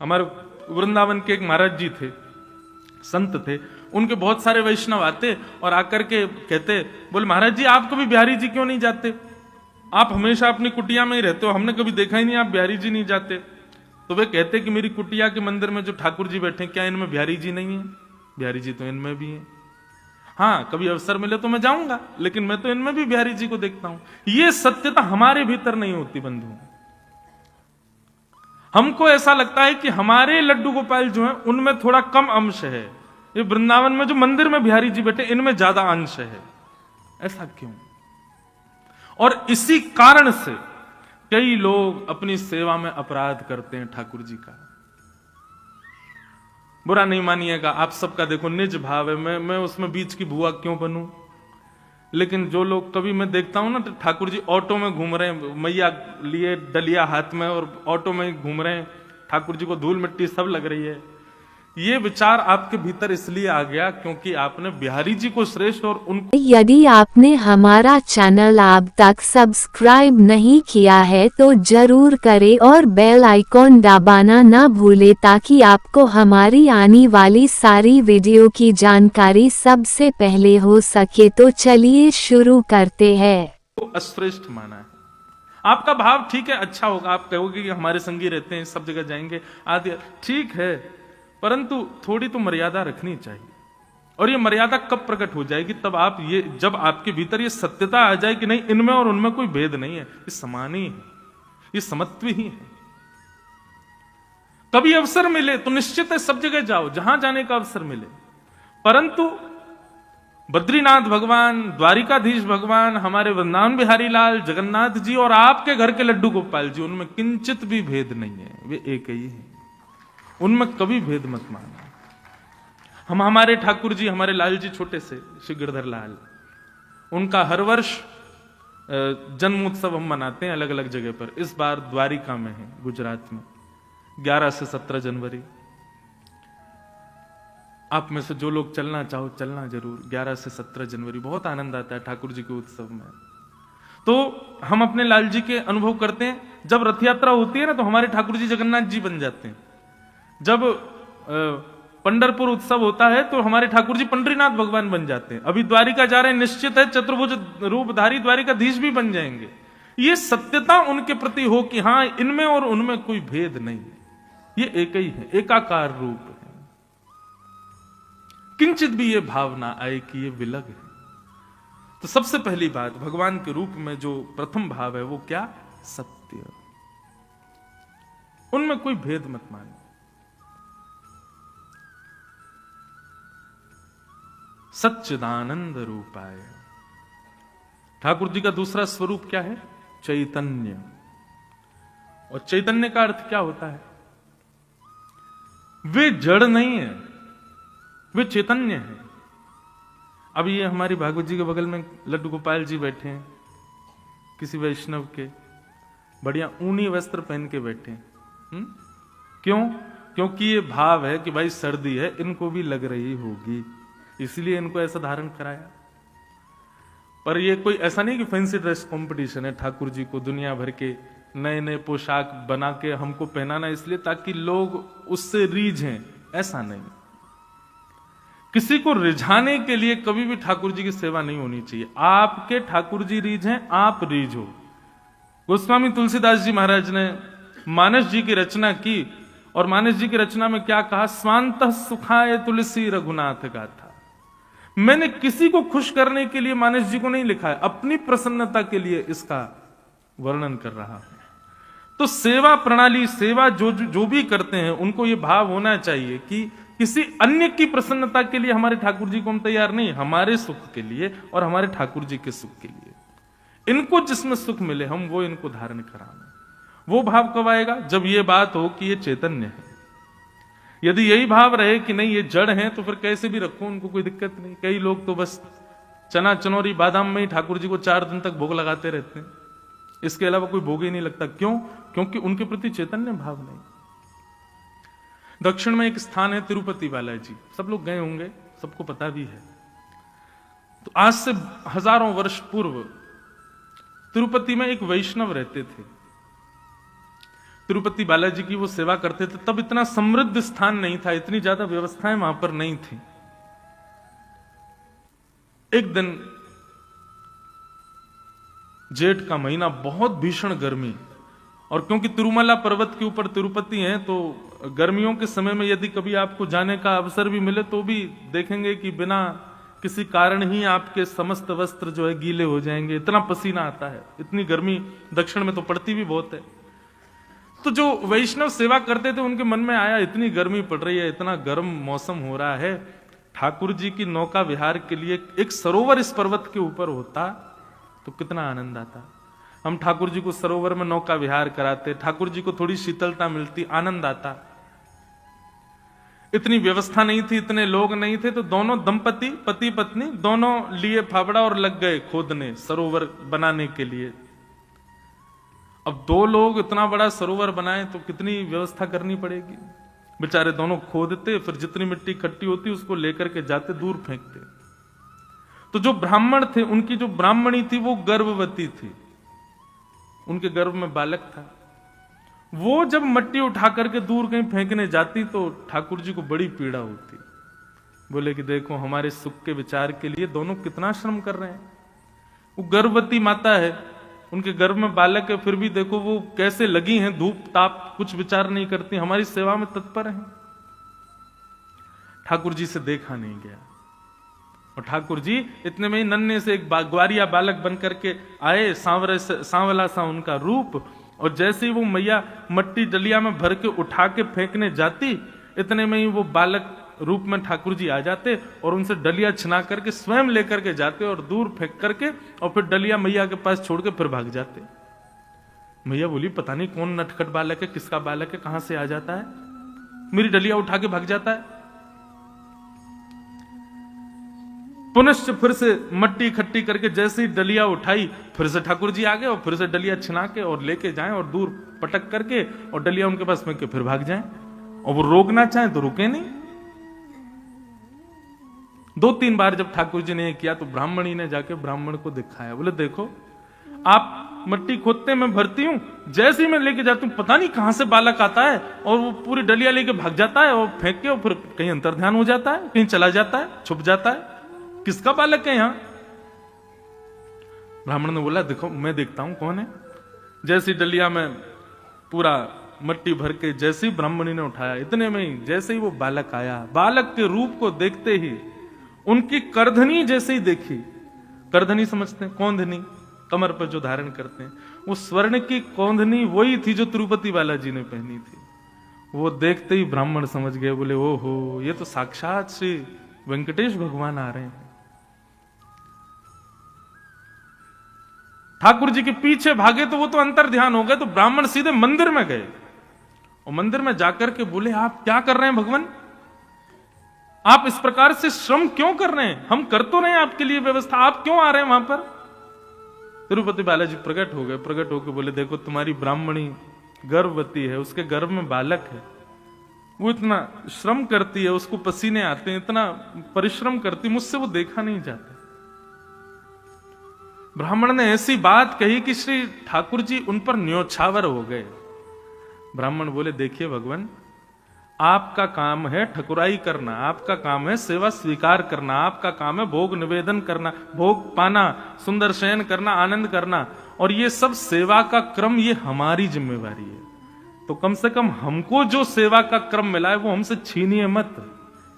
हमारे वृंदावन के एक महाराज जी थे, संत थे, उनके बहुत सारे वैष्णव आते और आकर के कहते, बोले महाराज जी आप कभी बिहारी जी क्यों नहीं जाते? आप हमेशा अपनी कुटिया में ही रहते हो, हमने कभी देखा ही नहीं आप बिहारी जी नहीं जाते। तो वे कहते कि मेरी कुटिया के मंदिर में जो ठाकुर जी बैठे क्या इनमें बिहारी जी नहीं है? बिहारी जी तो इनमें भी है। हाँ कभी अवसर मिले तो मैं जाऊंगा, लेकिन मैं तो इनमें भी बिहारी जी को देखता हूं। ये सत्यता हमारे भीतर नहीं होती बंधु। हमको ऐसा लगता है कि हमारे लड्डू गोपाल जो है उनमें थोड़ा कम अंश है, ये वृंदावन में जो मंदिर में बिहारी जी बैठे इनमें ज्यादा अंश है। ऐसा क्यों? और इसी कारण से कई लोग अपनी सेवा में अपराध करते हैं ठाकुर जी का। बुरा नहीं मानिएगा, आप सबका देखो निज भाव है, मैं उसमें बीच की बुआ क्यों बनूं? लेकिन जो लोग कभी मैं देखता हूं ना तो ठाकुर जी ऑटो में घूम रहे हैं, मैया लिए डलिया हाथ में और ऑटो में घूम रहे हैं, ठाकुर जी को धूल मिट्टी सब लग रही है। ये विचार आपके भीतर इसलिए आ गया क्योंकि आपने बिहारी जी को श्रेष्ठ और उनको। यदि आपने हमारा चैनल अब तक सब्सक्राइब नहीं किया है तो जरूर करें और बेल आइकॉन दबाना ना भूले ताकि आपको हमारी आने वाली सारी वीडियो की जानकारी सबसे पहले हो सके। तो चलिए शुरू करते हैं। अश्रेष्ठ माना है, आपका भाव ठीक है, अच्छा होगा, आप कहोगे कि हमारे संगी रहते हैं, सब जगह जाएंगे आदि, ठीक है, परंतु थोड़ी तो मर्यादा रखनी चाहिए। और ये मर्यादा कब प्रकट हो जाएगी? तब आप ये, जब आपके भीतर ये सत्यता आ जाए कि नहीं इनमें और उनमें कोई भेद नहीं है, ये समान ही है, ये समत्व ही है। कभी अवसर मिले तो निश्चित है सब जगह जाओ जहां जाने का अवसर मिले, परंतु बद्रीनाथ भगवान, द्वारिकाधीश भगवान, हमारे वृंदावन बिहारी लाल, जगन्नाथ जी और आपके घर के लड्डू गोपाल जी, उनमें किंचित भी भेद नहीं है, वे एक ही है, उनमें कभी भेद मत मानना। हम हमारे ठाकुर जी, हमारे लाल जी छोटे से श्री गिरधर लाल, उनका हर वर्ष जन्म उत्सव हम मनाते हैं अलग अलग जगह पर। इस बार द्वारिका में है, गुजरात में, 11 से 17 जनवरी। आप में से जो लोग चलना चाहो चलना जरूर, 11 से 17 जनवरी बहुत आनंद आता है ठाकुर जी के उत्सव में। तो हम अपने लाल जी के अनुभव करते हैं, जब रथ यात्रा होती है ना तो हमारे ठाकुर जी जगन्नाथ जी बन जाते हैं। जब पंढरपुर उत्सव होता है तो हमारे ठाकुर जी पंडरीनाथ भगवान बन जाते हैं। अभी द्वारिका जा रहे हैं, निश्चित है चतुर्भुज रूपधारी द्वारिकाधीश भी बन जाएंगे। ये सत्यता उनके प्रति हो कि हाँ इनमें और उनमें कोई भेद नहीं है, ये एक ही है, एकाकार रूप है। किंचित भी ये भावना आए कि ये विलग है। तो सबसे पहली बात, भगवान के रूप में जो प्रथम भाव है वो क्या? सत्य। उनमें कोई भेद मत मानो। सच्चिदानंद रूपाय। ठाकुर जी का दूसरा स्वरूप क्या है? चैतन्य। और चैतन्य का अर्थ क्या होता है? वे जड़ नहीं है, वे चैतन्य है। अब ये हमारी भागवत जी के बगल में लड्डू गोपाल जी बैठे हैं, किसी वैष्णव के, बढ़िया ऊनी वस्त्र पहन के बैठे हैं। क्यों? क्योंकि ये भाव है कि भाई सर्दी है, इनको भी लग रही होगी, इसलिए इनको ऐसा धारण कराया। पर ये कोई ऐसा नहीं कि फैंसी ड्रेस कंपटीशन है, ठाकुर जी को दुनिया भर के नए नए पोशाक बना के हमको पहनाना इसलिए ताकि लोग उससे रीझें, ऐसा नहीं। किसी को रिझाने के लिए कभी भी ठाकुर जी की सेवा नहीं होनी चाहिए। आपके ठाकुर जी रीझें, आप रीझो। गोस्वामी तुलसीदास जी महाराज ने मानस जी की रचना की और मानस जी की रचना में क्या कहा? स्वांतः सुखाय तुलसी रघुनाथ गाथा। मैंने किसी को खुश करने के लिए मानस जी को नहीं लिखा है, अपनी प्रसन्नता के लिए इसका वर्णन कर रहा हूं। तो सेवा प्रणाली, सेवा जो भी करते हैं उनको यह भाव होना चाहिए कि किसी अन्य की प्रसन्नता के लिए हमारे ठाकुर जी को हम तैयार नहीं, हमारे सुख के लिए और हमारे ठाकुर जी के सुख के लिए। इनको जिसमें सुख मिले हम वो इनको धारण कराना। वो भाव कब आएगा? जब ये बात हो कि ये चैतन्य है। यदि यही भाव रहे कि नहीं ये जड़ हैं तो फिर कैसे भी रखो, उनको कोई दिक्कत नहीं। कई लोग तो बस चना चनौरी बादाम में ही ठाकुर जी को 4 दिन तक भोग लगाते रहते हैं, इसके अलावा कोई भोग ही नहीं लगता। क्यों? क्योंकि उनके प्रति चैतन्य भाव नहीं। दक्षिण में एक स्थान है तिरुपति बालाजी, सब लोग गए होंगे, सबको पता भी है। तो आज से हजारों वर्ष पूर्व तिरुपति में एक वैष्णव रहते थे। तिरुपति बालाजी की वो सेवा करते थे, तब इतना समृद्ध स्थान नहीं था, इतनी ज्यादा व्यवस्थाएं वहां पर नहीं थी। एक दिन जेठ का महीना, बहुत भीषण गर्मी, और क्योंकि तिरुमला पर्वत के ऊपर तिरुपति है, तो गर्मियों के समय में यदि कभी आपको जाने का अवसर भी मिले तो भी देखेंगे कि बिना किसी कारण ही आपके समस्त वस्त्र जो है गीले हो जाएंगे, इतना पसीना आता है, इतनी गर्मी दक्षिण में तो पड़ती भी बहुत है। तो जो वैष्णव सेवा करते थे उनके मन में आया, इतनी गर्मी पड़ रही है, इतना गर्म मौसम हो रहा है, ठाकुर जी की नौका विहार के लिए एक सरोवर इस पर्वत के ऊपर होता तो कितना आनंद आता। हम ठाकुर जी को सरोवर में नौका विहार कराते, ठाकुर जी को थोड़ी शीतलता मिलती, आनंद आता। इतनी व्यवस्था नहीं थी, इतने लोग नहीं थे, तो दोनों दंपति, पति पत्नी दोनों लिए फावड़ा और लग गए खोदने सरोवर बनाने के लिए। अब 2 लोग इतना बड़ा सरोवर बनाए तो कितनी व्यवस्था करनी पड़ेगी। बेचारे दोनों खोदते, फिर जितनी मिट्टी इकट्ठी होती उसको लेकर के जाते, दूर फेंकते। तो जो ब्राह्मण थे, उनकी जो ब्राह्मणी थी वो गर्भवती थी, उनके गर्भ में बालक था। वो जब मिट्टी उठा करके दूर कहीं फेंकने जाती तो ठाकुर जी को बड़ी पीड़ा होती। बोले कि देखो हमारे सुख के विचार के लिए दोनों कितना श्रम कर रहे हैं। वो गर्भवती माता है, उनके गर्भ में बालक है, फिर भी देखो वो कैसे लगी हैं, धूप ताप कुछ विचार नहीं करती, हमारी सेवा में तत्पर हैं। ठाकुर जी से देखा नहीं गया, और ठाकुर जी इतने में ही नन्हे से एक ग्वारिया बालक बन करके आए, सांवला सा उनका रूप, और जैसे ही वो मैया मट्टी डलिया में भर के उठा के फेंकने जाती, इतने में ही वो बालक रूप में ठाकुर जी आ जाते और उनसे डलिया छिना करके स्वयं लेकर के जाते और दूर फेंक करके और फिर डलिया मैया के पास छोड़ के फिर भाग जाते। मैया बोली पता नहीं कौन नटखट बालक है, किसका बालक है, कहां से आ जाता है, मेरी डलिया उठा के भाग जाता है। पुनश्च फिर से मट्टी इकट्ठी करके जैसे ही डलिया उठाई, फिर से ठाकुर जी आ गए और फिर से डलिया छिना के और लेके जाएं और दूर पटक करके और डलिया उनके पास फेंक के फिर भाग जाएं, और वो रोकना चाहें तो रुके नहीं। 2-3 बार जब ठाकुर जी ने किया तो ब्राह्मणी ने जाके ब्राह्मण को दिखाया, बोले देखो आप मट्टी खोदते मैं भरती हूं, जैसे ही मैं लेके जाती हूं पता नहीं कहां से बालक आता है और वो पूरी डलिया लेके भाग जाता है और फेंक के और फिर कहीं अंतर्ध्यान हो जाता है, कहीं चला जाता है, छुप जाता है, किसका बालक है यहां। ब्राह्मण ने बोला देखो मैं देखता हूं कौन है। जैसी डलिया में पूरा मट्टी भर के जैसे ही ब्राह्मणी ने उठाया, इतने में ही जैसे ही वो बालक आया, बालक के रूप को देखते ही उनकी करधनी जैसे ही देखी, करधनी समझते हैं, कौंधनी कमर पर जो धारण करते हैं, वो स्वर्ण की कौंधनी वही थी जो तिरुपति बालाजी ने पहनी थी। वो देखते ही ब्राह्मण समझ गए, बोले ओहो ये तो साक्षात श्री वेंकटेश भगवान आ रहे हैं। ठाकुर जी के पीछे भागे तो वो तो अंतर ध्यान हो गए, तो ब्राह्मण सीधे मंदिर में गए और मंदिर में जाकर के बोले आप क्या कर रहे हैं भगवान, आप इस प्रकार से श्रम क्यों कर रहे हैं, हम कर तो रहे हैं आपके लिए व्यवस्था, आप क्यों आ रहे हैं वहां पर। तिरुपति बालाजी प्रकट हो गए, प्रकट होकर बोले देखो तुम्हारी ब्राह्मणी गर्भवती है, उसके गर्भ में बालक है, वो इतना श्रम करती है, उसको पसीने आते हैं, इतना परिश्रम करती, मुझसे वो देखा नहीं जाता। ब्राह्मण ने ऐसी बात कही कि श्री ठाकुर जी उन पर न्योछावर हो गए। ब्राह्मण बोले देखिए भगवान, आपका काम है ठकुराई करना, आपका काम है सेवा स्वीकार करना, आपका काम है भोग निवेदन करना, भोग पाना, सुंदर शयन करना, आनंद करना, और ये सब सेवा का क्रम ये हमारी जिम्मेवारी है। तो कम से कम हमको जो सेवा का क्रम मिला है वो हमसे छीनिए मत,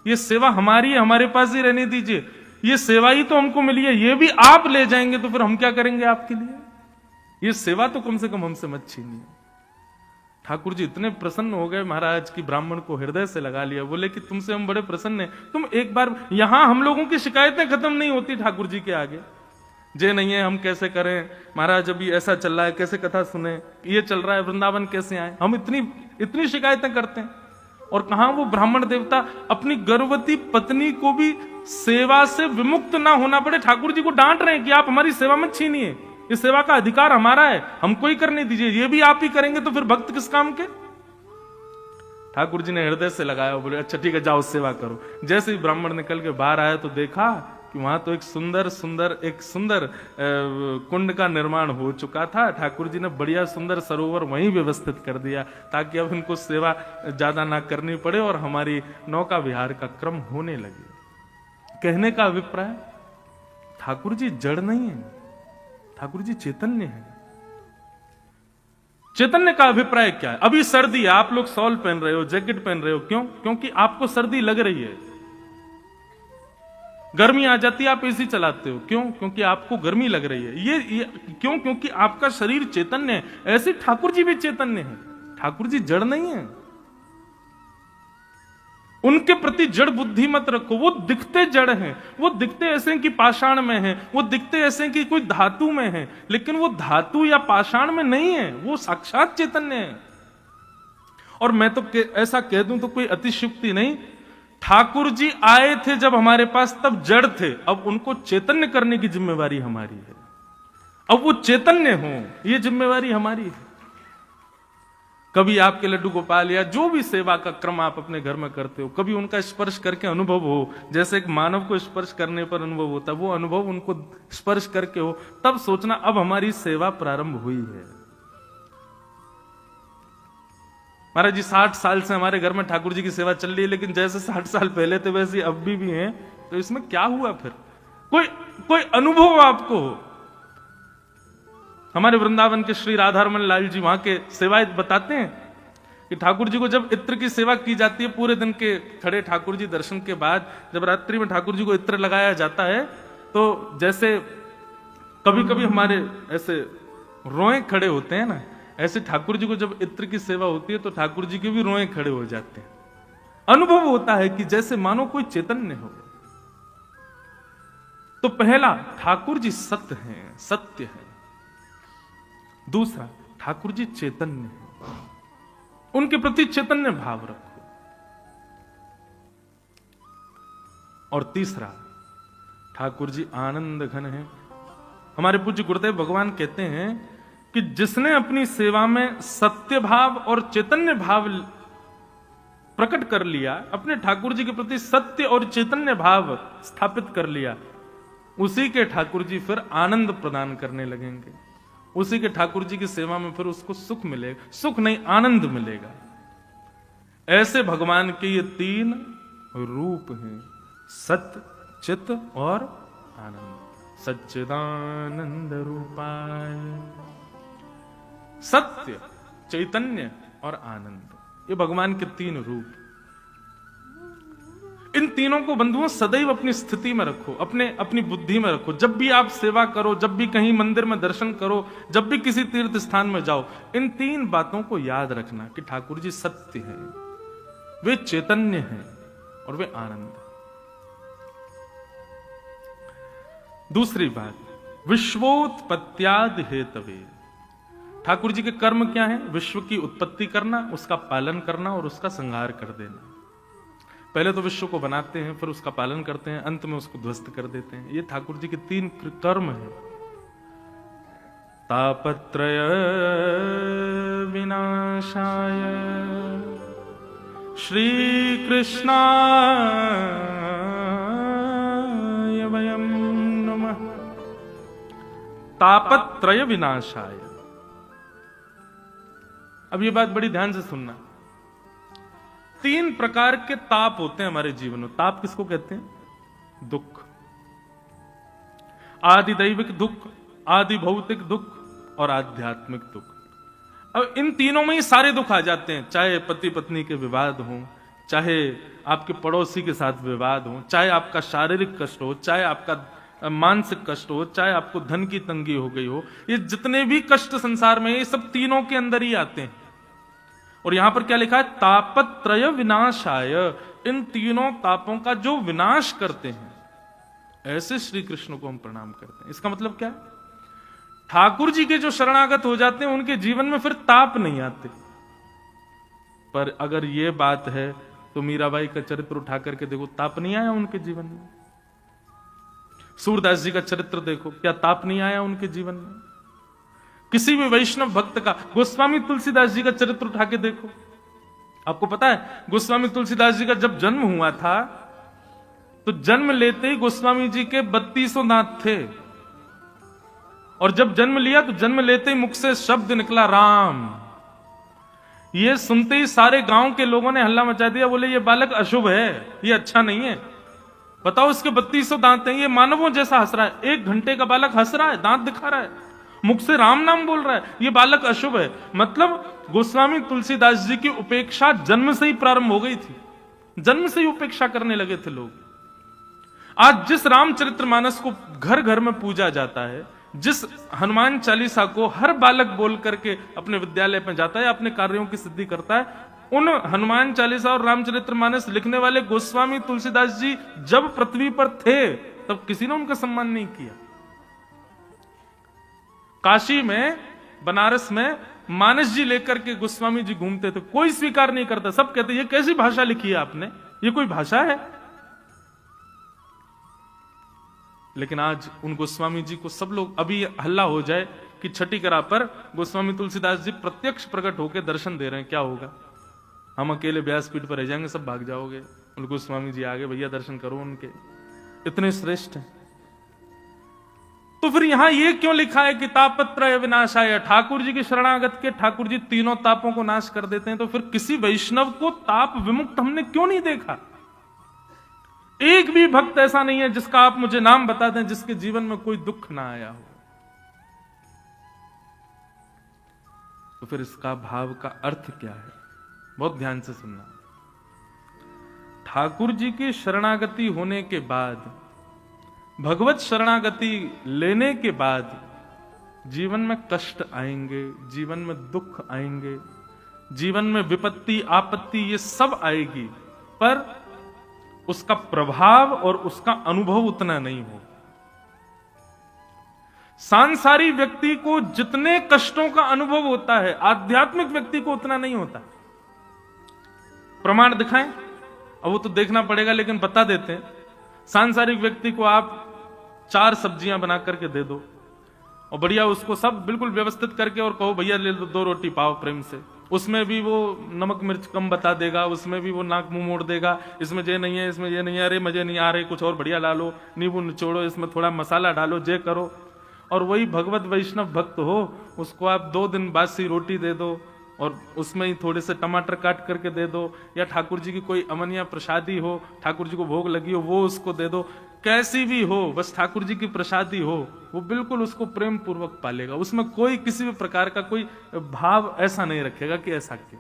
ये सेवा हमारी है, हमारे पास ही रहने दीजिए, ये सेवा ही तो हमको मिली है, ये भी आप ले जाएंगे तो फिर हम क्या करेंगे आपके लिए, ये सेवा तो कम से कम हमसे मत छीनिए। ठाकुर जी इतने प्रसन्न हो गए महाराज की ब्राह्मण को हृदय से लगा लिया, बोले कि तुमसे हम बड़े प्रसन्न हैं, तुम एक बार यहां हम लोगों की शिकायतें खत्म नहीं होती ठाकुर जी के आगे, जे नहीं है हम कैसे करें महाराज, अभी ऐसा चल रहा है कैसे कथा सुने, ये चल रहा है वृंदावन कैसे आए, हम इतनी शिकायतें करते हैं। और कहां वो ब्राह्मण देवता अपनी गर्भवती पत्नी को भी सेवा से विमुक्त ना होना पड़े, ठाकुर जी को डांट रहे हैं कि आप हमारी सेवा मत छीनिए, ये सेवा का अधिकार हमारा है, हमको ही करने दीजिए, ये भी आप ही करेंगे तो फिर भक्त किस काम के। ठाकुर जी ने हृदय से लगाया, बोले अच्छा ठीक है जाओ सेवा करो। जैसे ही ब्राह्मण निकल के बाहर आया तो देखा कि वहां तो एक सुंदर कुंड का निर्माण हो चुका था। ठाकुर जी ने बढ़िया सुंदर सरोवर वहीं व्यवस्थित कर दिया ताकि अब इनको सेवा ज्यादा ना करनी पड़े और हमारी नौका विहार का क्रम होने लगे। कहने का अभिप्राय, ठाकुर जी जड़ नहीं है, ठाकुर जी चैतन्य है। चैतन्य का अभिप्राय क्या है? अभी सर्दी है, आप लोग शॉल पहन रहे हो, जैकेट पहन रहे हो, क्यों? क्योंकि आपको सर्दी लग रही है। गर्मी आ जाती है, आप एसी चलाते हो, क्यों? क्योंकि आपको गर्मी लग रही है। ये क्यों? क्योंकि आपका शरीर चैतन्य है। ऐसे ठाकुर जी भी चैतन्य है, ठाकुर जी जड़ नहीं है। उनके प्रति जड़ बुद्धि मत रखो। वो दिखते जड़ हैं, वो दिखते ऐसे कि पाषाण में हैं, वो दिखते ऐसे कि कोई धातु में है, लेकिन वो धातु या पाषाण में नहीं है, वो साक्षात चैतन्य है। और मैं तो ऐसा कह दूं तो कोई अतिशयोक्ति नहीं, ठाकुर जी आए थे जब हमारे पास तब जड़ थे, अब उनको चैतन्य करने की जिम्मेवारी हमारी है। अब वो चैतन्य हो, ये जिम्मेवारी हमारी है। कभी आपके लड्डू गोपाल या जो भी सेवा का क्रम आप अपने घर में करते हो, कभी उनका स्पर्श करके अनुभव हो, जैसे एक मानव को स्पर्श करने पर अनुभव होता है, वो अनुभव उनको स्पर्श करके हो, तब सोचना अब हमारी सेवा प्रारंभ हुई है। महाराज जी 60 साल से हमारे घर में ठाकुर जी की सेवा चल रही है, लेकिन जैसे 60 साल पहले थे वैसे अब भी हैं, तो इसमें क्या हुआ फिर? कोई अनुभव आपको हो। हमारे वृंदावन के श्री राधारमन लाल जी वहां के सेवायत बताते हैं कि ठाकुर जी को जब इत्र की सेवा की जाती है, पूरे दिन के खड़े ठाकुर जी दर्शन के बाद जब रात्रि में ठाकुर जी को इत्र लगाया जाता है, तो जैसे कभी कभी हमारे ऐसे रोए खड़े होते हैं ना, ऐसे ठाकुर जी को जब इत्र की सेवा होती है तो ठाकुर जी के भी रोए खड़े हो जाते हैं। अनुभव होता है कि जैसे मानो कोई चैतन्य हो। तो पहला, ठाकुर जी सत्य हैं, सत्य है। दूसरा, ठाकुर जी चैतन्य है, उनके प्रति चैतन्य भाव रखो। और तीसरा, ठाकुर जी आनंद घन है। हमारे पूज्य गुरुदेव भगवान कहते हैं कि जिसने अपनी सेवा में सत्य भाव और चैतन्य भाव प्रकट कर लिया, अपने ठाकुर जी के प्रति सत्य और चैतन्य भाव स्थापित कर लिया, उसी के ठाकुर जी फिर आनंद प्रदान करने लगेंगे। उसी के ठाकुर जी की सेवा में फिर उसको सुख मिलेगा, सुख नहीं आनंद मिलेगा। ऐसे भगवान के ये 3 रूप हैं, सत्य, चित और आनंद। सच्चिदानंद रूपाय, सत्य, चैतन्य और आनंद, ये भगवान के 3 रूप। इन तीनों को बंधुओं सदैव अपनी स्थिति में रखो, अपनी बुद्धि में रखो। जब भी आप सेवा करो, जब भी कहीं मंदिर में दर्शन करो, जब भी किसी तीर्थ स्थान में जाओ, इन 3 बातों को याद रखना कि ठाकुर जी सत्य हैं, वे चैतन्य हैं और वे आनंद। दूसरी बात, विश्वोत्पत्त्यादि हेतवे। ठाकुर जी के कर्म क्या है? विश्व की उत्पत्ति करना, उसका पालन करना और उसका संहार कर देना। पहले तो विश्व को बनाते हैं, फिर उसका पालन करते हैं, अंत में उसको ध्वस्त कर देते हैं। ये ठाकुर जी के 3 कर्म हैं। तापत्रय विनाशाय श्री कृष्णाय वयं नमः। तापत्रय विनाशाय। अब ये बात बड़ी ध्यान से सुनना। 3 प्रकार के ताप होते हैं हमारे जीवन में। ताप किसको कहते हैं? दुख। आदि दैविक दुख, आदि भौतिक दुख और आध्यात्मिक दुख। अब इन तीनों में ही सारे दुख आ जाते हैं, चाहे पति पत्नी के विवाद हो, चाहे आपके पड़ोसी के साथ विवाद हो, चाहे आपका शारीरिक कष्ट हो, चाहे आपका मानसिक कष्ट हो, चाहे आपको धन की तंगी हो गई हो। ये जितने भी कष्ट संसार में, ये सब तीनों के अंदर ही आते हैं। और यहां पर क्या लिखा है? तापत्रय विनाशाय। इन तीनों तापों का जो विनाश करते हैं, ऐसे श्री कृष्ण को हम प्रणाम करते हैं। इसका मतलब क्या है? ठाकुर जी के जो शरणागत हो जाते हैं, उनके जीवन में फिर ताप नहीं आते। पर अगर ये बात है तो मीराबाई का चरित्र उठा करके देखो, ताप नहीं आया उनके जीवन में। सूरदास जी का चरित्र देखो, क्या ताप नहीं आया उनके जीवन में? किसी भी वैष्णव भक्त का, गोस्वामी तुलसीदास जी का चरित्र उठा के देखो। आपको पता है गोस्वामी तुलसीदास जी का जब जन्म हुआ था तो जन्म लेते ही गोस्वामी जी के 3200 दांत थे, और जब जन्म लिया तो जन्म लेते ही मुख से शब्द निकला राम। ये सुनते ही सारे गांव के लोगों ने हल्ला मचा दिया, बोले ये बालक अशुभ है, ये अच्छा नहीं है। बताओ, इसके 3200 दांत हैं, ये मानवों जैसा हंस रहा है। 1 घंटे का बालक हंस रहा है, दांत दिखा रहा है, मुख से राम नाम बोल रहा है, ये बालक अशुभ है। मतलब गोस्वामी तुलसीदास जी की उपेक्षा जन्म से ही प्रारंभ हो गई थी, जन्म से ही उपेक्षा करने लगे थे लोग। आज जिस रामचरितमानस को घर घर में पूजा जाता है, जिस हनुमान चालीसा को हर बालक बोल करके अपने विद्यालय में जाता है, अपने कार्यों की सिद्धि करता है, उन हनुमान चालीसा और रामचरितमानस लिखने वाले गोस्वामी तुलसीदास जी जब पृथ्वी पर थे तब किसी ने उनका सम्मान नहीं किया। काशी में, बनारस में मानस जी लेकर के गोस्वामी जी घूमते थे, कोई स्वीकार नहीं करता, सब कहते ये कैसी भाषा लिखी है आपने, ये कोई भाषा है। लेकिन आज उन गोस्वामी जी को सब लोग, अभी हल्ला हो जाए कि छठी करा पर गोस्वामी तुलसीदास जी प्रत्यक्ष प्रकट होकर दर्शन दे रहे हैं, क्या होगा? हम अकेले व्यासपीठ पर रह जाएंगे, सब भाग जाओगे। उन गोस्वामी जी आगे, भैया दर्शन करो उनके, इतने श्रेष्ठ हैं। तो फिर यहां ये क्यों लिखा है कि तापत्रय विनाशाय? ठाकुर जी के शरणागत के ठाकुर जी तीनों तापों को नाश कर देते हैं, तो फिर किसी वैष्णव को ताप विमुक्त हमने क्यों नहीं देखा? एक भी भक्त ऐसा नहीं है जिसका आप मुझे नाम बता दें जिसके जीवन में कोई दुख ना आया हो। तो फिर इसका भाव का अर्थ क्या है? बहुत ध्यान से सुनना। ठाकुर जी की शरणागति होने के बाद, भगवत शरणागति लेने के बाद जीवन में कष्ट आएंगे, जीवन में दुख आएंगे, जीवन में विपत्ति आपत्ति ये सब आएगी, पर उसका प्रभाव और उसका अनुभव उतना नहीं हो। सांसारी व्यक्ति को जितने कष्टों का अनुभव होता है, आध्यात्मिक व्यक्ति को उतना नहीं होता। प्रमाण दिखाएं? अब वो तो देखना पड़ेगा, लेकिन बता देते हैं। सांसारिक व्यक्ति को आप 4 सब्जियां बना करके दे दो और बढ़िया उसको सब बिल्कुल व्यवस्थित करके और कहो भैया ले लो 2 रोटी पाओ प्रेम से, उसमें भी वो नमक मिर्च कम बता देगा, उसमें भी वो नाक मुंह मोड़ देगा, इसमें ये नहीं है, इसमें ये नहीं है, अरे मजे नहीं आ रहे, कुछ और बढ़िया ला लो, नींबू निचोड़ो, इसमें थोड़ा मसाला डालो, जे करो। और वही भगवत वैष्णव भक्त हो, उसको आप 2 दिन बासी रोटी दे दो और उसमें ही थोड़े से टमाटर काट करके दे दो, या ठाकुर जी की कोई अमनिया प्रसादी हो, ठाकुर जी को भोग लगी हो, वो उसको दे दो। कैसी भी हो, बस ठाकुर जी की प्रसादी हो, वो बिल्कुल उसको प्रेम पूर्वक पालेगा, उसमें कोई किसी भी प्रकार का कोई भाव ऐसा नहीं रखेगा कि ऐसा क्या।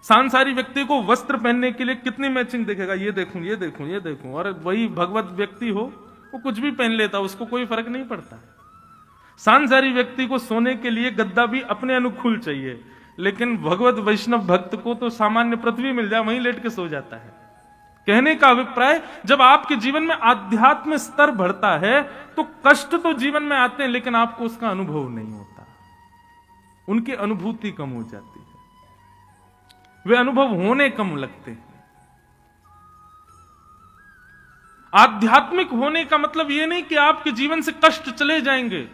सांसारी व्यक्ति को वस्त्र पहनने के लिए कितनी मैचिंग देखेगा, ये देखूं ये देखूं ये देखूं, और वही भगवत व्यक्ति हो वो कुछ भी पहन लेता, उसको कोई फर्क नहीं पड़ता। सांसारी व्यक्ति को सोने के लिए गद्दा भी अपने अनुकूल चाहिए, लेकिन भगवत वैष्णव भक्त को तो सामान्य पृथ्वी मिल जाए वहीं लेट के सो जाता है। कहने का अभिप्राय, जब आपके जीवन में आध्यात्म स्तर बढ़ता है तो कष्ट तो जीवन में आते हैं, लेकिन आपको उसका अनुभव नहीं होता, उनकी अनुभूति कम हो जाती है, वे अनुभव होने कम लगते हैं। आध्यात्मिक होने का मतलब यह नहीं कि आपके जीवन से कष्ट चले जाएंगे,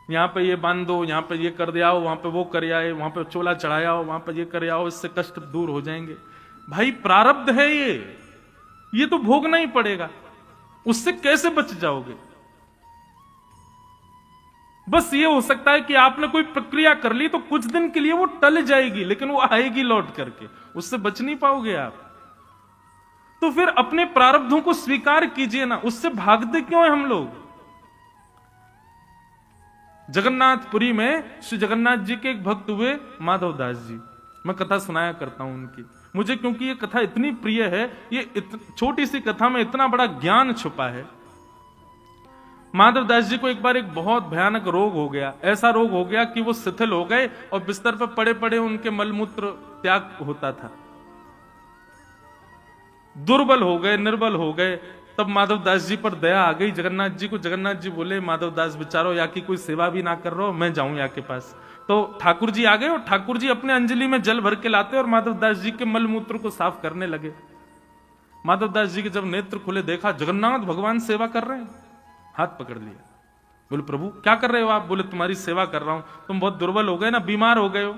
यहां पे ये बांध दो, यहां पे ये कर दिया हो, वहां पे वो कर आए, वहां पे चोला चढ़ाया हो, वहां पे ये कर आओ, इससे कष्ट दूर हो जाएंगे। भाई प्रारब्ध है ये तो भोगना ही पड़ेगा, उससे कैसे बच जाओगे? बस ये हो सकता है कि आपने कोई प्रक्रिया कर ली तो कुछ दिन के लिए वो टल जाएगी, लेकिन वो आएगी लौट करके, उससे बच नहीं पाओगे आप। तो फिर अपने प्रारब्धों को स्वीकार कीजिए ना, उससे भागते क्यों है हम लोग? जगन्नाथपुरी में श्री जगन्नाथ जी के एक भक्त हुए माधव दास जी, मैं कथा सुनाया करता हूं उनकी, मुझे क्योंकि ये कथा इतनी प्रिय है, ये छोटी सी कथा में इतना बड़ा ज्ञान छुपा है। माधव दास जी को एक बार एक बहुत भयानक रोग हो गया, ऐसा रोग हो गया कि वो शिथिल हो गए और बिस्तर पर पड़े पड़े उनके मलमूत्र त्याग होता था, दुर्बल हो गए, निर्बल हो गए। तब माधव दास जी पर दया आ गई जगन्नाथ जी को। जगन्नाथ जी बोले माधव दास बेचारो या की कोई सेवा भी ना कर रहा हो, मैं जाऊं या के पास। तो ठाकुर जी आ गए और ठाकुर जी अपने अंजलि में जल भर के लाते और माधव दास जी के मलमूत्र को साफ करने लगे। माधव दास जी के जब नेत्र खुले, देखा जगन्नाथ भगवान सेवा कर रहे हैं, हाथ पकड़ लिया, बोले प्रभु क्या कर रहे हो आप? बोले तुम्हारी सेवा कर रहा हूं, तुम बहुत दुर्बल हो गए ना, बीमार हो गए हो।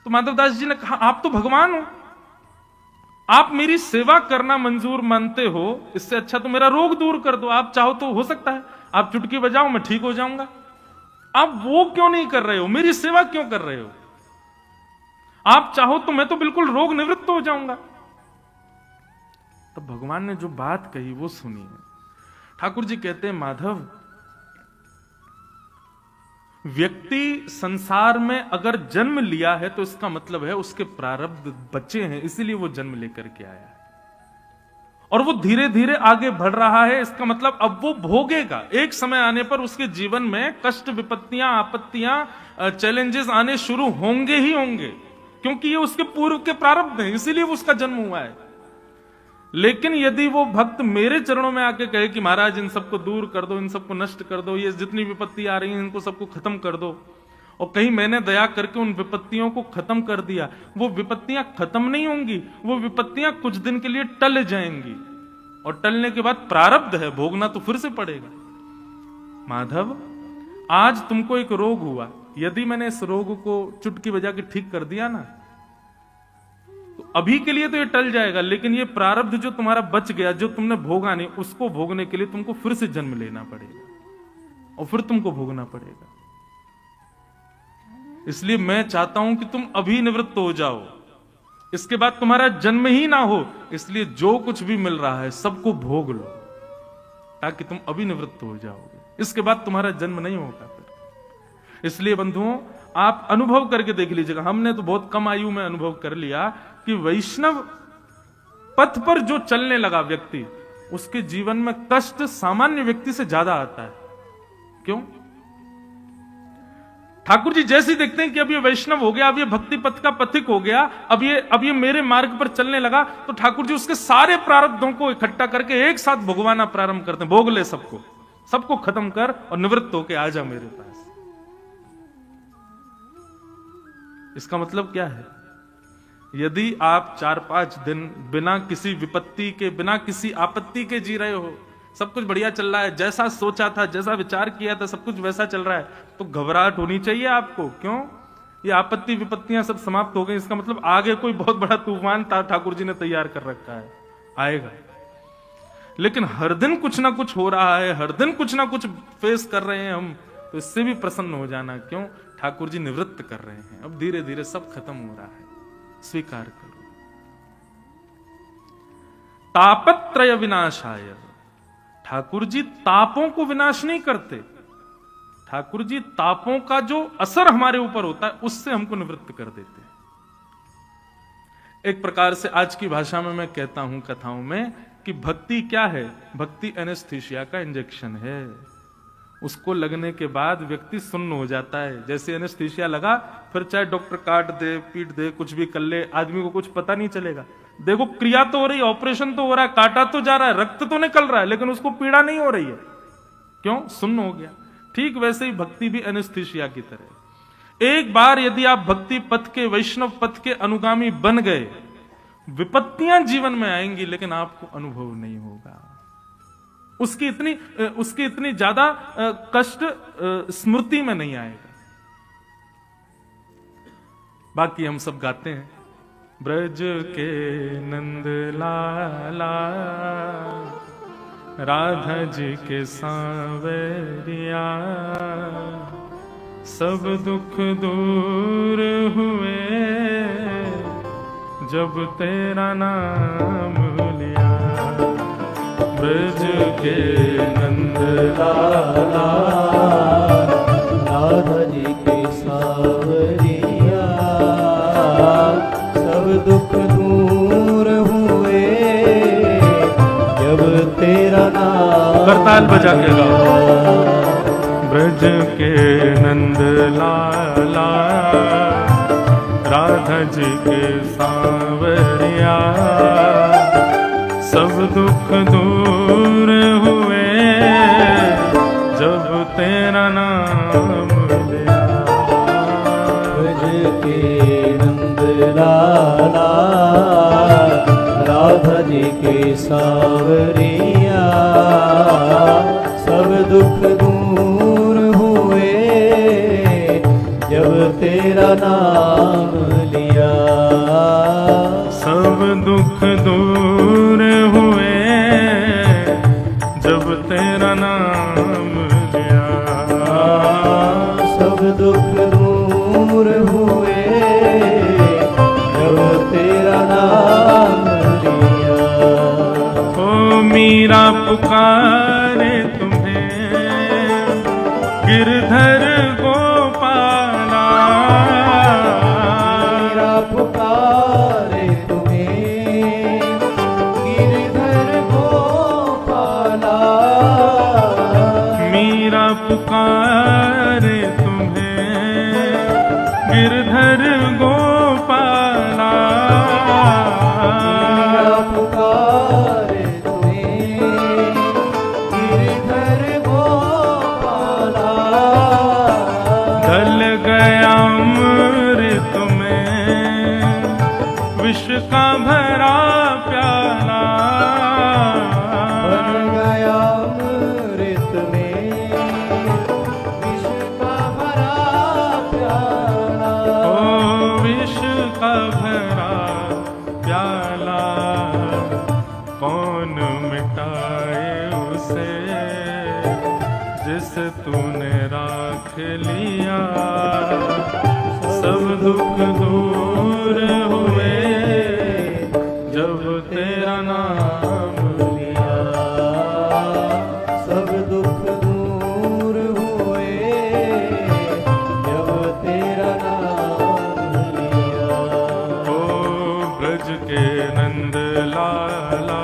तो माधव दास जी ने कहा आप तो भगवान हो, आप मेरी सेवा करना मंजूर मानते हो, इससे अच्छा तो मेरा रोग दूर कर दो। आप चाहो तो हो सकता है आप चुटकी बजाओ मैं ठीक हो जाऊंगा। आप वो क्यों नहीं कर रहे हो? मेरी सेवा क्यों कर रहे हो? आप चाहो तो मैं तो बिल्कुल रोग निवृत्त हो जाऊंगा। तो भगवान ने जो बात कही वो सुनिए। ठाकुर जी कहते हैं, माधव, व्यक्ति संसार में अगर जन्म लिया है तो इसका मतलब है उसके प्रारब्ध बचे हैं, इसीलिए वो जन्म लेकर के आया है और वो धीरे धीरे आगे बढ़ रहा है। इसका मतलब अब वो भोगेगा। एक समय आने पर उसके जीवन में कष्ट, विपत्तियां, आपत्तियां, चैलेंजेस आने शुरू होंगे ही होंगे, क्योंकि ये उसके पूर्व के प्रारब्ध हैं, इसीलिए उसका जन्म हुआ है। लेकिन यदि वो भक्त मेरे चरणों में आके कहे कि महाराज इन सबको दूर कर दो, इन सबको नष्ट कर दो, ये जितनी विपत्ति आ रही है इनको सबको खत्म कर दो, और कहीं मैंने दया करके उन विपत्तियों को खत्म कर दिया, वो विपत्तियां खत्म नहीं होंगी, वो विपत्तियां कुछ दिन के लिए टल जाएंगी और टलने के बाद प्रारब्ध है, भोगना तो फिर से पड़ेगा। माधव, आज तुमको एक रोग हुआ, यदि मैंने इस रोग को चुटकी बजा के ठीक कर दिया ना, तो अभी के लिए तो ये टल जाएगा, लेकिन ये प्रारब्ध जो तुम्हारा बच गया, जो तुमने भोगा नहीं, उसको भोगने के लिए तुमको फिर से जन्म लेना पड़ेगा और फिर तुमको भोगना पड़ेगा। इसलिए मैं चाहता हूं कि तुम अभी निवृत्त हो जाओ, इसके बाद तुम्हारा जन्म ही ना हो। इसलिए जो कुछ भी मिल रहा है सबको भोग लो, ताकि तुम अभी निवृत्त हो जाओगे, इसके बाद तुम्हारा जन्म नहीं होगा फिर। इसलिए बंधुओं, आप अनुभव करके देख लीजिएगा। हमने तो बहुत कम आयु में अनुभव कर लिया कि वैष्णव पथ पर जो चलने लगा व्यक्ति, उसके जीवन में कष्ट सामान्य व्यक्ति से ज्यादा आता है। क्यों? ठाकुर जी जैसे ही देखते हैं कि अब ये वैष्णव हो गया, अब ये भक्ति पथ का पथिक हो गया, अब ये मेरे मार्ग पर चलने लगा, तो ठाकुर जी उसके सारे प्रारब्धों को इकट्ठा करके एक साथ भोगवाना प्रारंभ करते हैं। भोग ले सबको, सबको खत्म कर और निवृत्त होके आ जा मेरे पास। इसका मतलब क्या है? यदि आप 4-5 दिन बिना किसी विपत्ति के, बिना किसी आपत्ति के जी रहे हो, सब कुछ बढ़िया चल रहा है, जैसा सोचा था, जैसा विचार किया था, सब कुछ वैसा चल रहा है, तो घबराहट होनी चाहिए आपको। क्यों? ये आपत्ति विपत्तियां सब समाप्त हो गई, इसका मतलब आगे कोई बहुत बड़ा तूफान ठाकुर जी ने तैयार कर रखा है, आएगा। लेकिन हर दिन कुछ ना कुछ हो रहा है, हर दिन कुछ ना कुछ फेस कर रहे हैं हम, तो इससे भी प्रसन्न हो जाना। क्यों? ठाकुर जी निवृत्त कर रहे हैं, अब धीरे धीरे सब खत्म हो रहा है, स्वीकार करो। तापत्रय विनाशाय, ठाकुर जी तापों को विनाश नहीं करते। ठाकुर जी तापों का जो असर हमारे ऊपर होता है उससे हमको निवृत्त कर देते हैं। एक प्रकार से आज की भाषा में मैं कहता हूं कथाओं में कि भक्ति क्या है? भक्ति एनेस्थीसिया का इंजेक्शन है। उसको लगने के बाद व्यक्ति सुन्न हो जाता है। जैसे एनेस्थीसिया लगा, फिर चाहे डॉक्टर काट दे, पीट दे, कुछ भी कर ले, आदमी को कुछ पता नहीं चलेगा। देखो, क्रिया तो हो रही है, ऑपरेशन तो हो रहा है, काटा तो जा रहा है, रक्त तो निकल रहा है, लेकिन उसको पीड़ा नहीं हो रही है। क्यों? सुन्न हो गया। ठीक वैसे ही भक्ति भी एनेस्थीसिया की तरह। एक बार यदि आप भक्ति पथ के, वैष्णव पथ के अनुगामी बन गए, विपत्तियां जीवन में आएंगी लेकिन आपको अनुभव नहीं होगा। उसकी इतनी ज्यादा कष्ट स्मृति में नहीं आएगा। बाकी हम सब गाते हैं, ब्रज के नंद लाला, राधा जी के सांवरिया, सब दुख दूर हुए जब तेरा नाम लिया। ब्रज के नंद लाला, राधा जी के सांवरिया, सब दुख दूर हुए जब तेरा नाम। करताल बजा के गाओ। ब्रज के नंद लाला, राधा जी के सांवरिया, सब दुख दूर हुए जब तेरा नाम लिया। ब्रज के नंद लाला, राधा जी के सांवरिया, सब दुख दूर हुए जब तेरा नाम लिया। सब दुख दूर हुए जब तेरा नाम लिया। सब दुख दूर हुए जब तेरा नाम लिया। ओ मीरा पुकारे तुम्हें गिरधर गोपाला। मीरा पुकारे तुम्हें गिरधर गोपाला। मीरा पुकारे तुम्हें गिरधर गोपाला। मीरा पुकारे तुम्हें गिरधर गोपाला। ढल गया अमृत में विष का भरा प्याला। बन गया अमृत में विष का भरा प्याला। ओ विष का भरा प्याला कौन मिटाए उसे जिस तूने राख लिया। सब दुख दूर हुए जब तेरा नाम लिया। सब दुख दूर हुए जब तेरा नाम लिया। ओ ब्रज के नंद लाला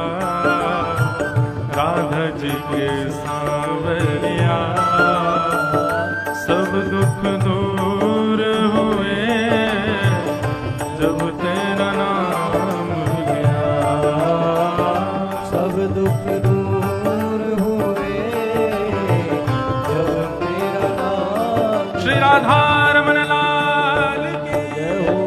राधा जी के सांवरिया। सब दुख दूर हुए जब तेरा नाम लिया। सब दुख दूर हुए जब तेरा नाम। श्री राधा रमन लाल की जय हो।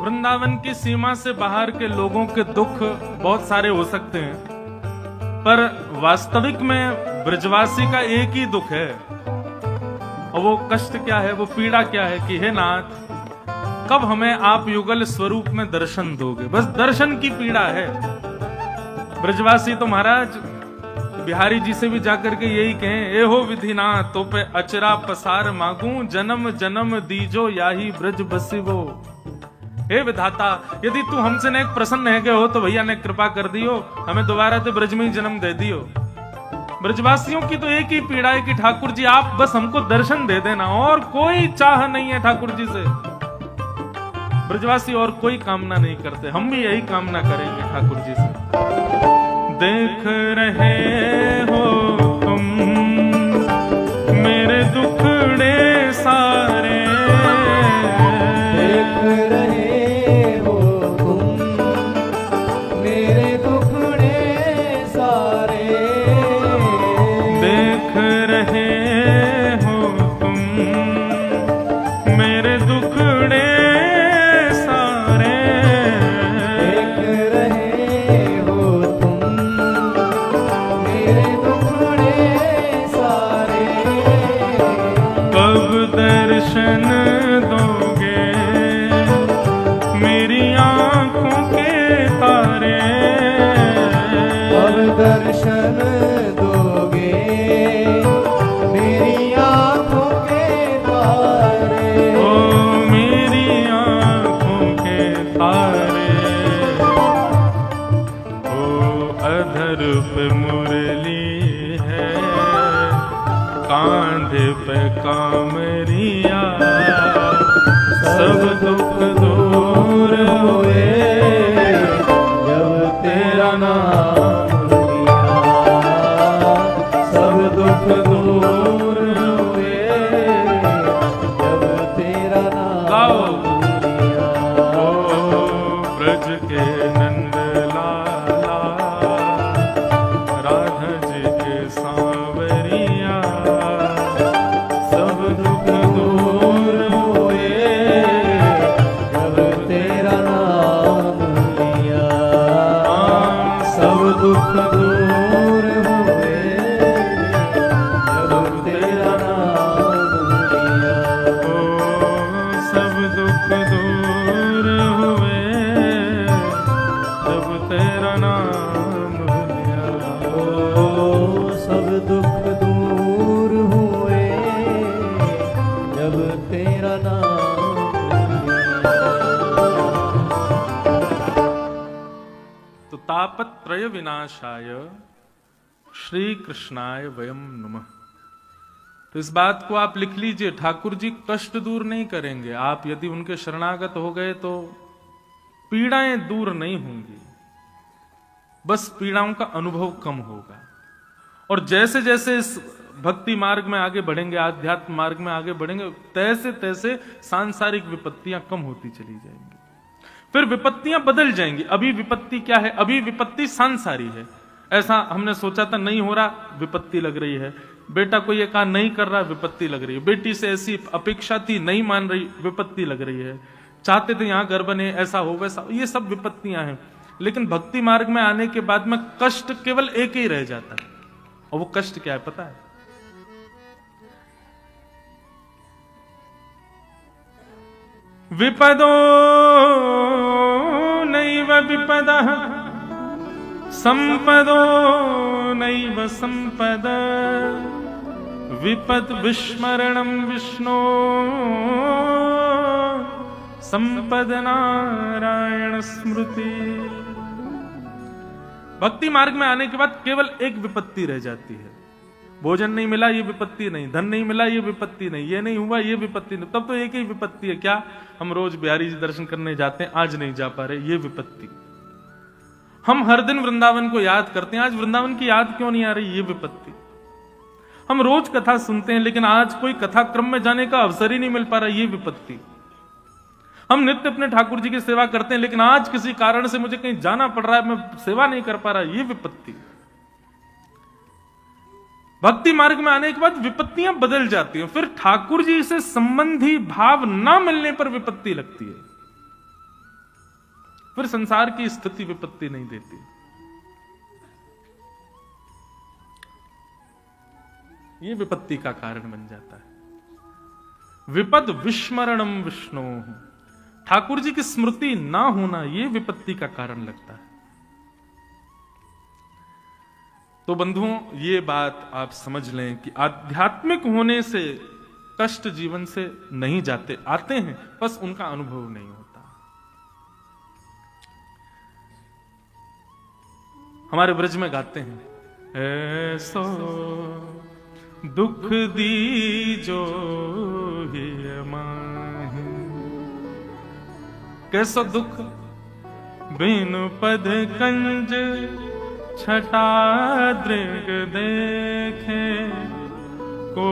वृंदावन की सीमा से बाहर के लोगों के दुख बहुत सारे हो सकते हैं, पर वास्तविक में ब्रजवासी का एक ही दुख है। और वो कष्ट क्या है, वो पीड़ा क्या है कि हे नाथ, कब हमें आप युगल स्वरूप में दर्शन दोगे। बस दर्शन की पीड़ा है। ब्रजवासी तो महाराज बिहारी जी से भी जाकर के यही कहें, ए हो विधिनाथ तो पे अचरा पसार मांगू, जन्म जन्म दीजो याही ब्रज बसिवो। हे विधाता, यदि तू हमसे ने एक प्रसन्न है गए हो तो भैया ने कृपा कर दियो, हमें दोबारा तो ब्रज में ही जन्म दे दियो। ब्रजवासियों की तो एक ही पीड़ा है कि ठाकुर जी आप बस हमको दर्शन दे देना, और कोई चाह नहीं है ठाकुर जी से। ब्रजवासी और कोई कामना नहीं करते, हम भी यही कामना करेंगे ठाकुर जी से। देख रहे हो तुम मेरे दुखड़े सारे, देख रहे हो तुम मेरे दुखड़े सारे। देख रहे हो तुम मेरे दुखड़े सारे। देख रहे हो तुम मेरे दुखड़े सारे। कब दर्शन दोगे मेरी आंखों के तारे। अब दर्शन दोगे मेरी आंखों के तारे। ओ मेरी आंखों के तारे। ओ अधर पे मुरली है, कांध कांधे पे कामरिया, सब दुख दूर हुए जब तेरा नाम लिया, सब दुख दूर हुए जब तेरा नाम लिया। ओ ब्रज के नंद लाला, राधा जी के सांवरिया, सब दुख दूर हुए जब तेरा नाम लिया, सब दुख दूर हुए जब तेरा नाम लिया। ओ सब दुख दूर हुए जब तेरा नाम लिया। ओ सब दुख दूर हुए जब तेरा नाम लिया। तो तापत्रय विनाशाय श्री कृष्णाय वयम नमः। तो इस बात को आप लिख लीजिए, ठाकुर जी कष्ट दूर नहीं करेंगे। आप यदि उनके शरणागत हो गए तो पीड़ाएं दूर नहीं होंगी, बस पीड़ाओं का अनुभव कम होगा। और जैसे जैसे इस भक्ति मार्ग में आगे बढ़ेंगे, आध्यात्म मार्ग में आगे बढ़ेंगे, तैसे तैसे सांसारिक विपत्तियां कम होती चली जाएंगी। फिर विपत्तियां बदल जाएंगी। अभी विपत्ति क्या है? अभी विपत्ति सांसारी है। ऐसा हमने सोचा था, नहीं हो रहा, विपत्ति लग रही है। बेटा कोई ये काम नहीं कर रहा, विपत्ति लग रही है। बेटी से ऐसी अपेक्षा थी, नहीं मान रही, विपत्ति लग रही है। चाहते थे यहां घर बने, ऐसा हो वैसा, ये सब विपत्तियां हैं। लेकिन भक्ति मार्ग में आने के बाद में कष्ट केवल एक ही रह जाता है, और वो कष्ट क्या है पता है? विपदो नैव विपदः, संपदो नैव संपद, विपद विस्मरणं विष्णो, संपद नारायण स्मृति। भक्ति मार्ग में आने के बाद केवल एक विपत्ति रह जाती है। भोजन नहीं मिला, ये विपत्ति नहीं। धन नहीं मिला, ये विपत्ति नहीं। ये नहीं हुआ, ये विपत्ति नहीं। तब तो एक ही विपत्ति है, क्या? हम रोज बिहारी जी दर्शन करने जाते हैं, आज नहीं जा पा रहे, ये विपत्ति। हम हर दिन वृंदावन को याद करते हैं, आज वृंदावन की याद क्यों नहीं आ रही, ये विपत्ति। हम रोज कथा सुनते हैं, लेकिन आज कोई कथा क्रम में जाने का अवसर ही नहीं मिल पा रहा, ये विपत्ति। हम नित्य अपने ठाकुर जी की सेवा करते हैं, लेकिन आज किसी कारण से मुझे कहीं जाना पड़ रहा है, मैं सेवा नहीं कर पा रहा, ये विपत्ति। भक्ति मार्ग में आने के बाद विपत्तियां बदल जाती हैं। फिर ठाकुर जी से संबंधी भाव ना मिलने पर विपत्ति लगती है। फिर संसार की स्थिति विपत्ति नहीं देती। ये विपत्ति का कारण बन जाता है। विपद विस्मरणम विष्णु, ठाकुर जी की स्मृति ना होना, ये विपत्ति का कारण लगता है। तो बंधुओं, ये बात आप समझ लें कि आध्यात्मिक होने से कष्ट जीवन से नहीं जाते, आते हैं, बस उनका अनुभव नहीं होता। हमारे ब्रज में गाते हैं, ऐसो दुख दीजो ही माहि, कैसो दुख बिनु पद कंज छटा दृग देखे, को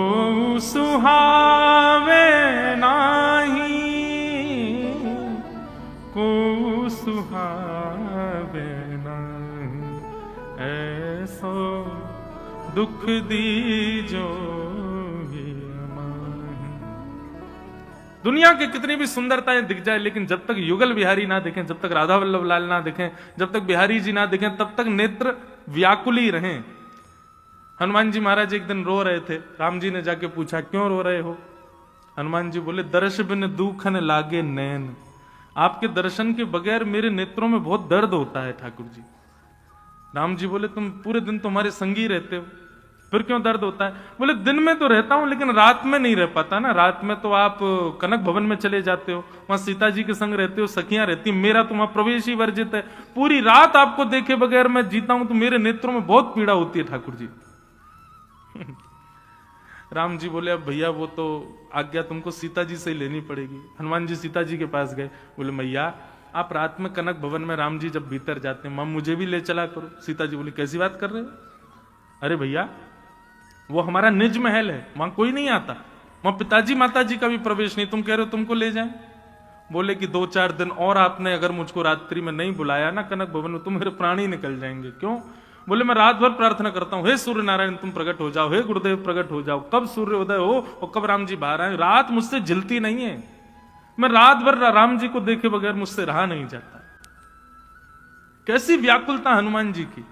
सुहावे नाही, को सुहावे नाही, ऐसो दुख दीजो ही माहि। दुनिया की कितनी भी सुंदरताएं दिख जाए, लेकिन जब तक युगल बिहारी ना देखें, जब तक राधा वल्लभ लाल ना देखें, जब तक बिहारी जी ना देखें, तब तक नेत्र व्याकुल ही रहें। हनुमान जी महाराज एक दिन रो रहे थे। राम जी ने जाके पूछा, क्यों रो रहे हो? हनुमान जी बोले, दर्श बिन दुखन लागे नैन, आपके दर्शन के बगैर मेरे नेत्रों में बहुत दर्द होता है ठाकुर जी। राम जी बोले, तुम पूरे दिन तुम्हारे संगी रहते हो, फिर क्यों दर्द होता है? बोले, दिन में तो रहता हूं, लेकिन रात में नहीं रह पाता ना। रात में तो आप कनक भवन में चले जाते हो, वहां सीता जी के संग रहते हो, सखियां रहती, मेरा तो वहां प्रवेश ही वर्जित है। पूरी रात आपको देखे बगैर मैं जीता हूं, तो मेरे नेत्रों में बहुत पीड़ा होती है ठाकुर जी। राम जी बोले अब भैया वो तो आज्ञा तुमको सीता जी से ही लेनी पड़ेगी। हनुमान जी सीता जी के पास गए, बोले मैया आप रात में कनक भवन में राम जी जब भीतर जाते हैं, मां मुझे भी ले चला करो। सीता जी बोली कैसी बात कर रहे हो, अरे भैया वो हमारा निज महल है, वहां कोई नहीं आता, वहां पिताजी माता जी का भी प्रवेश नहीं, तुम कह रहे हो तुमको ले जाएं। बोले कि 2-4 दिन और आपने अगर मुझको रात्रि में नहीं बुलाया ना कनक भवन में, तो मेरे प्राण ही निकल जाएंगे। क्यों? बोले मैं रात भर प्रार्थना करता हूं, हे सूर्य नारायण तुम प्रकट हो जाओ, हे गुरुदेव प्रकट हो जाओ, कब सूर्य उदय हो और कब राम जी बाहर आए, रात मुझसे झिलती नहीं है, मैं रात भर राम जी को देखे बगैर मुझसे रहा नहीं जाता। कैसी व्याकुलता हनुमान जी की।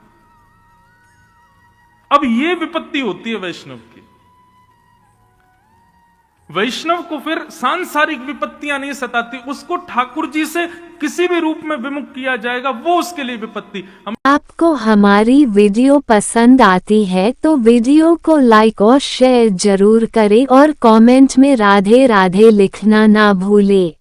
अब ये विपत्ति होती है वैष्णव की। वैष्णव को फिर सांसारिक विपत्तियां नहीं सताती, उसको ठाकुर जी से किसी भी रूप में विमुख किया जाएगा, वो उसके लिए विपत्ति। आपको हमारी वीडियो पसंद आती है तो वीडियो को लाइक और शेयर जरूर करें और कमेंट में राधे राधे लिखना ना भूलें।